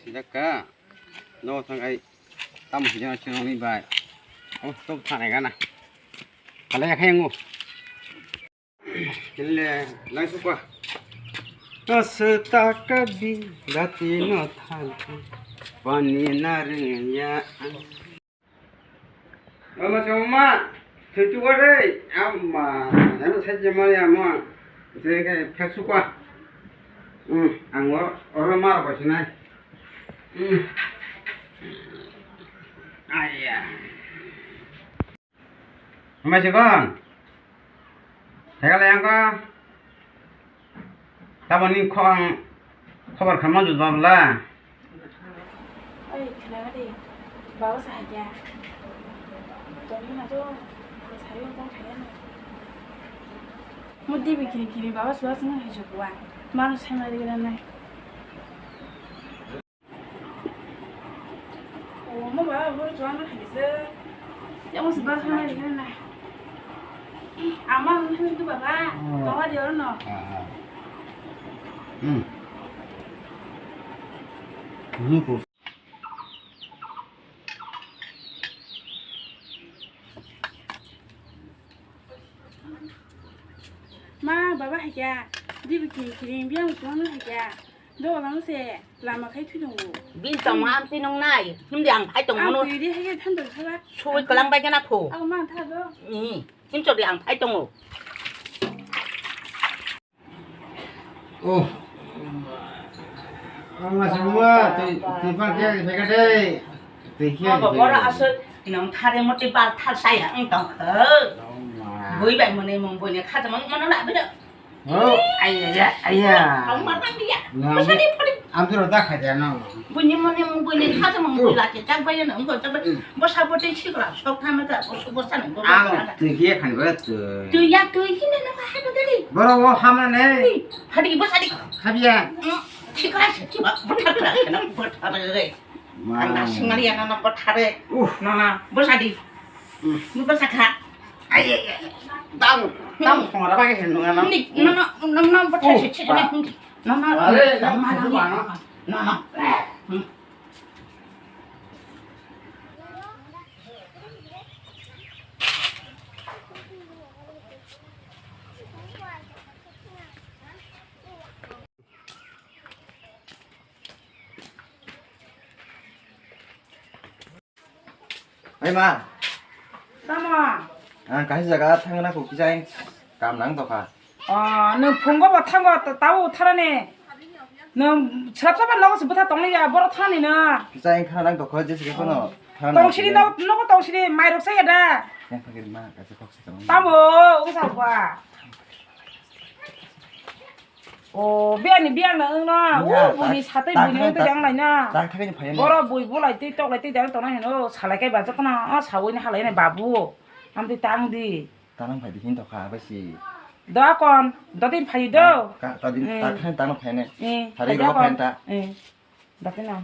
siapa no thằng ấy tao một giờ chưa đi bài ô tôi thằng này cái này cái này hay ngu cái này lấy số qua nó sẽ ta cái gì đã tin nó thằng pani narinya mama cuma cuci warai amma yang saja malah mau jadi kayak peksu qua orang marah pas ini ayah masih kan saya yang kan tapi ni kong kabar kamu juga lah kenapa deh bawa saja tadi nanti saya mau tanya mau dibikin bawa suasana hijau gua malu saya lagi dengan oh mau bawa baru jualan lagi sih yang mau sebar sama lagi dengan amal itu bapak bawa dia orang no ini bos ma baba hanya đi bị kirim biang xuống nữa hả đâu lắm xe làm mà thấy thuyết đồng bin tông am tin ông này nhưng đằng thái tông nó đi hay thân được sao chui cái lăng bay cái nắp phủ mang thay đó nhưng cho đằng thái tông oh mà semua thì phát cái phải cái đây thì kia có ra sợi nó thay một cái bàn thay say à ông tổng khờ với bạn mình mong với nhà thay cho nó lại biết được ai ya ông mà ăn đi à sao đi am tu rota khai nó bunyi thay cho mong là chỉ trang bay nó ông còn trang bay bớt sao bớt đi xí rồi sau tham gia bớt sao nó từ kia khai bớt từ ya từ khi này nó hay bớt đi bro wo ham này hay đi bớt sao đi khai ya xí cái xí bớt thay cái nó bớt thay rồi anh đã sinh ra đi anh nó bớt thay rồi nó bớt sao đi bớt sao khá ai tao không có cái hình nó nó bớt thay xí cái này nó ấy mà sao mà cái gì cả thằng nó cũng chơi cảm nắng thôi à 너 본거 봐 탄 거 따고 타라네 너 지랍사발 넣어서 부터 동네야 뭐라 타니 너 chơi khả năng thôi có gì cái nó 동실이 너 동실이 마이로 써야다 cái cái mà cái cái cái 따모 의사 봐 오 미안해 응나 오 우리 사대 문이 또 양라냐 đang thấy cái phải 뭐라 뭐 lại tí tóc lại tí đang tao nó 살아게 맞았구나 사원이 할래네 바보 아무튼 땅디 tao đang phải đi hin thôi à bác sĩ 너 con 너 tin phải đâu tao đi tao thấy tao nó phải này phải đi có phải ta 너 tin nào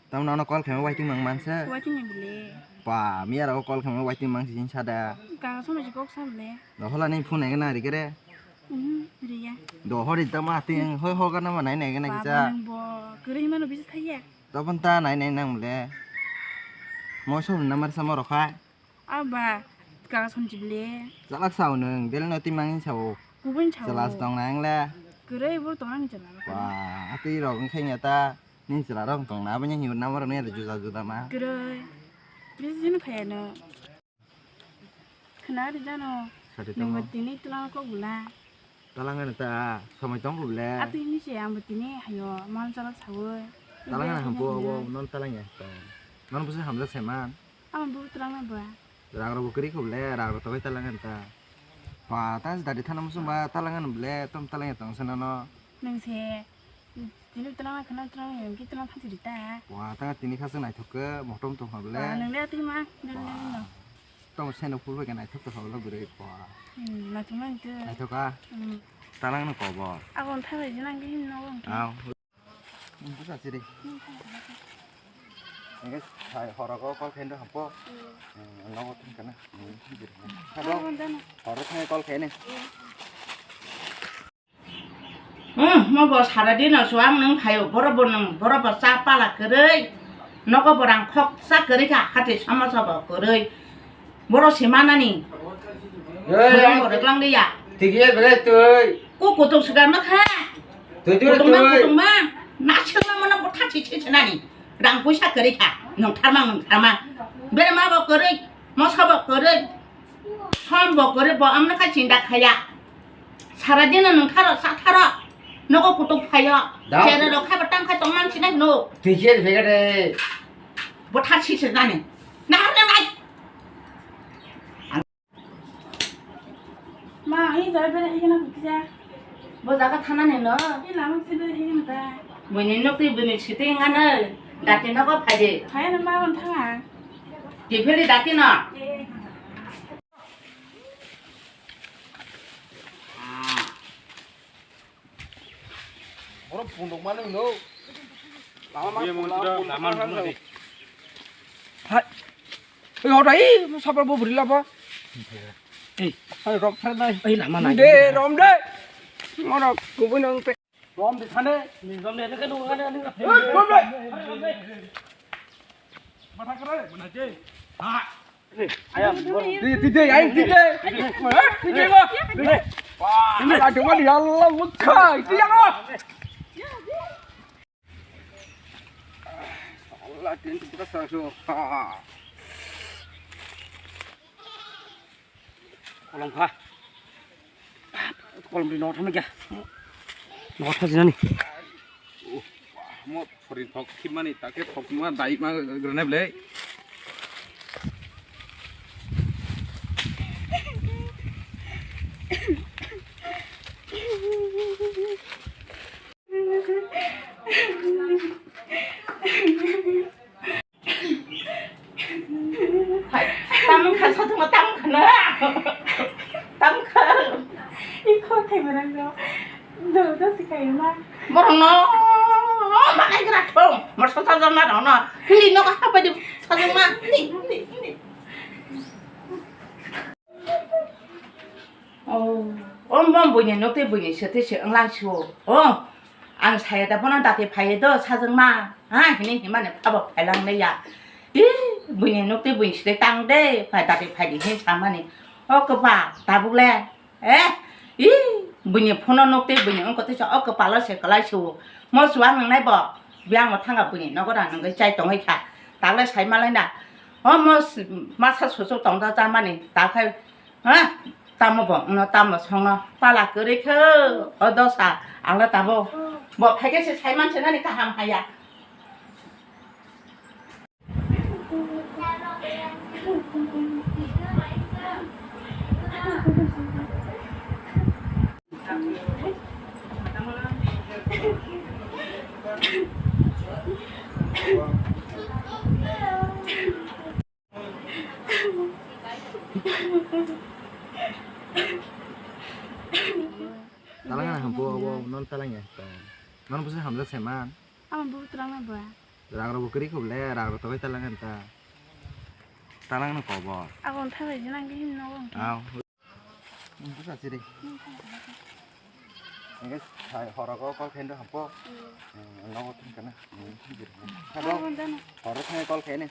tao nó con phải quay tiếng mang sao quay tiếng gì và mía đâu con phải quay tiếng mang gì sao đã càng xong rồi có sao lẽ đó là nên phun này cái này thì cái đấy 그래야 đồ hoa đi tao mà tiếng hơi hơi cái nó mà này cái này sao 그러면 비슷해 tao vẫn ta này năng lẽ mỗi số năm mà sao mà rồi khai 아바 càng xong 집래 rất là sầu nương để nó tim mang sầu 구분 차고 là tòng nang là 그래 뭘 떠나는잖아 và tí rồi cũng khi nhà ta nên chỉ là đâu tòng ná với nhau nhiều năm rồi nên là chú ta mà 그래 비슷히는 가야너 그날이잖아 sao thì 너 tao 뭐티니 뜰라는 거 몰라 ta là người ta sao mày tống lụt lẹ 아티니 씨야 뭐티니 하여 마음 잘 사고 ta là người hàng bùa non ta là nhỉ non bữa hầm rất xem ăn 아마 뭐 뜰라는 뭐야 rang rồi bukri cũng lẹ rang rồi tôi ta là người ta và ta dari thằng nam sum ba ta là người lẹ tom ta là người tòng sen nó 능세 지금 뜰라나 그날 뜰라나 여기 뜰라나 판지 있다 và ta tin khác này thuộc cái một trong tổng hợp lẹ 능래 뜰마 능래 trong sen nó phun với cái này thuộc tổng hợp là bự quá 나 정말 그 này thuộc à ta là nó cỏ bò 아건 타고 지난 게 힘나고 cái gì đi cái thầy họ đã có khen đó không có nó có cái này họ đó thay con khen này 뭐 사라디는 수학능 파요 벌어보는 벌어봐 싸빠라 그래 너가 보랑 콕싸 그래가 하지 삼아서 그래 뭐로 심하나니 그런 거를 랑리야 되게 그래 tôi 꼭 고통 시간 막 해. tôi 고통만 나처럼은 뭐 타치 치치나니 랑고샤 그래가 너 타망 베레마 버 그래 뭐 사버 그래 한버 그래 뭐 아무나 진다 가야 사라디는 능 타러 싹 타러 너가 고통 파야 쟤네로 카버 땅카 똥만 치네 너 되게 그래 뭐 타치 치나니 나는 마 이제 베레 이게나 붙자 뭐 나가 타나네 너 이 라면 집에 이게나 뭐니 너도 뭐니 시대가는 나한테 너가 파지 가야는 마음 탕아 디펠리 나한테나 예 뭐라 분동만 해 너. 나만 ở đấy sao bà bố bự lắm á hay rộm thân đây ấy là mà này để rộm đấy nó đâu cùng với nương rộm thì thân đấy mình rộm này nó cái đuôi nó rộm đây mà thằng cái đấy mình là chơi đi anh đi chơi mà wow là chúng nó đi ăn lắm mất khơi đi ăn không là tiền chúng ta sợ rồi lòng pha lòng đi nó thằng kia nó thật gì này một phần thọc khi mà này ta cái thọc mà đại mà cái này lấy 땀 가서 정말 땀 가나 땀 가. 이거 되면 너도 스카이마 뭐랑 너 많이 그라 통. 뭐 사자마 너나. 히 너가 하바디 사자마. 히. 엄마 뭐냐 너때 뭐냐 셔트시 응랑시오. 안 사야다 보는 다티 파이도 사정마. 아 그냥 이만에 파버 발랑내야. 이 뭐냐 너때 뭐냐 시대 땅대 파다티 파디 해 사마니. 그봐 다불래. 이 뭐냐 폰은 너때 뭐냐 그것도 저 그발로 세깔라시오. 뭐 수학능 내 봐. 비양 뭐 탕가 뭐냐 너거라는 거 짜이 동해 가. 달래 살 말이나. 뭐 마사 소소 동다 자마니 다kai tamo bo no tamo songno pala kuri ke odosa angla tamo bo phage se saiman chena ni kaham haya talangan hampu non talangnya non bisa hamzah seman 아마 뭐 들어나 뭐야 rang rabu kiri kau le rang rabu talangan ta talangan kau bo 아건 타면 지난 게 힘나 ao bisa sih deh ini saya horor kau khen hampu nó tin cái này kalau horor khen kau khen nih